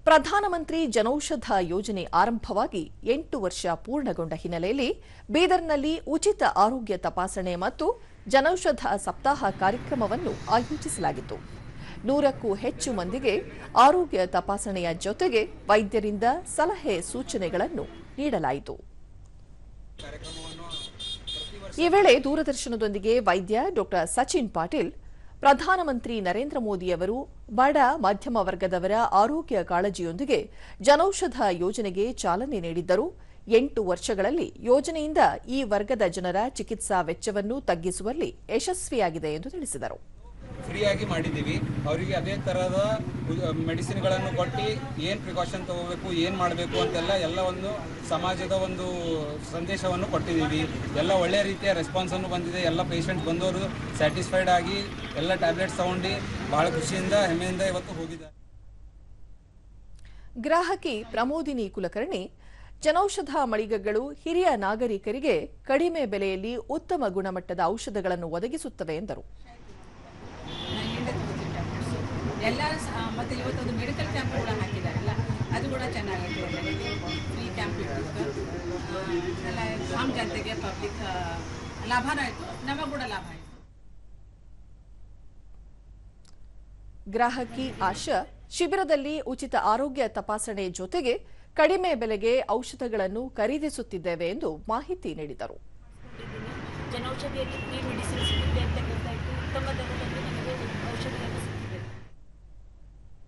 ಪ್ರಧಾನಮಂತ್ರಿ ಜನೌಷಧ ಯೋಜನೆ ಆರಂಭವಾಗಿ 8 ವರ್ಷ ಪೂರ್ಣಗೊಂಡ ಹಿನ್ನೆಲೆಯಲ್ಲಿ ಬೀದರ್ನಲ್ಲಿ ಉಚಿತ ಆರೋಗ್ಯ ತಪಾಸಣೆ ಮತ್ತು ಜನೌಷಧ ಸಪ್ತಾಹ ಕಾರ್ಯಕ್ರಮವನ್ನು ಆಯೋಜಿಸಲಾಗಿತ್ತು. 100ಕ್ಕೂ ಹೆಚ್ಚು ಮಂದಿಗೆ ಆರೋಗ್ಯ ತಪಾಸಣೆಯ ಜೊತೆಗೆ ವೈದ್ಯರಿಂದ ಸಲಹೆ ಸೂಚನೆಗಳನ್ನು ನೀಡಲಾಯಿತು. ಈ ವೇಳೆ ದೂರದರ್ಶನದೊಂದಿಗೆ ವೈದ್ಯ ಡಾ ಸಚಿನ್ ಪಾಟೀಲ್ ಪ್ರಧಾನಮಂತ್ರಿ ನರೇಂದ್ರ ಮೋದಿಯವರು ಬಡ ಮಧ್ಯಮ ವರ್ಗದವರ ಆರೋಗ್ಯ ಕಾಳಜಿಯೊಂದಿಗೆ ಜನೌಷಧ ಯೋಜನೆಗೆ ಚಾಲನೆ ನೀಡಿದ್ದರು. 8 ವರ್ಷಗಳಲ್ಲಿ ಯೋಜನೆಯಿಂದ ಈ ವರ್ಗದ ಜನರ ಚಿಕಿತ್ಸಾ ವೆಚ್ಚವನ್ನು ತಗ್ಗಿಸುವಲ್ಲಿ ಯಶಸ್ವಿಯಾಗಿದೆ ಎಂದು ತಿಳಿಸಿದರು. ಫ್ರೀಯಾಗಿ ಮಾಡಿದ್ದೀವಿ. ಅವರಿಗೆ ಅದೇ ಥರದ ಮೆಡಿಸಿನ್ಗಳನ್ನು ಕೊಟ್ಟು ಏನು ಪ್ರಿಕಾಷನ್ ತಗೋಬೇಕು, ಏನು ಮಾಡಬೇಕು ಅಂತೆಲ್ಲ ಎಲ್ಲವನ್ನು ಸಮಾಜದ ಒಂದು ಸಂದೇಶವನ್ನು ಕೊಟ್ಟಿದ್ದೀವಿ. ಎಲ್ಲ ಒಳ್ಳೆಯ ರೀತಿಯ ರೆಸ್ಪಾನ್ಸನ್ನು ಬಂದಿದೆ. ಎಲ್ಲ ಪೇಷಂಟ್ ಬಂದವರು ಸ್ಯಾಟಿಸ್ಫೈಡ್ ಆಗಿ ಎಲ್ಲ ಟ್ಯಾಬ್ಲೆಟ್ಸ್ ತಗೊಂಡು ಬಹಳ ಖುಷಿಯಿಂದ ಹೆಮ್ಮೆಯಿಂದ ಇವತ್ತು ಹೋಗಿದ್ದಾರೆ. ಗ್ರಾಹಕಿ ಪ್ರಮೋದಿನಿ ಕುಲಕರ್ಣಿ ಜನೌಷಧ ಮಳಿಗೆಗಳು ಹಿರಿಯ ನಾಗರಿಕರಿಗೆ ಕಡಿಮೆ ಬೆಲೆಯಲ್ಲಿ ಉತ್ತಮ ಗುಣಮಟ್ಟದ ಔಷಧಗಳನ್ನು ಒದಗಿಸುತ್ತವೆ ಎಂದರು. ಎಲ್ಲ ಮತ್ತೆ ಇವತ್ತೊಂದು ಮೆಡಿಕಲ್ ಕ್ಯಾಂಪ್ ಕೂಡ ಹಾಕಿದಾರಲ್ಲ, ಅದು ಕೂಡ ಚೆನ್ನಾಗಿದೆ. ಫ್ರೀ ಕ್ಯಾಂಪ್ ಇಟ್ಟು ಎಲ್ಲ ಆಮ್ ಜನತೆಗೆ ಪಬ್ಲಿಕ್ ಲಾಭನೂ ಆಯಿತು, ನಮಗೆ ಕೂಡ ಲಾಭ ಆಯಿತು. ಗ್ರಾಹಕಿ ಆಶಾ ಶಿಬಿರದಲ್ಲಿ ಉಚಿತ ಆರೋಗ್ಯ ತಪಾಸಣೆ ಜೊತೆಗೆ ಕಡಿಮೆ ಬೆಲೆಗೆ ಔಷಧಗಳನ್ನು ಖರೀದಿಸುತ್ತಿದ್ದೇವೆ ಎಂದು ಮಾಹಿತಿ ನೀಡಿದರು. ಜನೌಷಧಿಯಲ್ಲಿ ಫ್ರೀ ಮೆಡಿಸಿನ್ ಸಿಗುತ್ತೆ ಅಂತ ಗೊತ್ತಾಯಿತು. ಉತ್ತಮ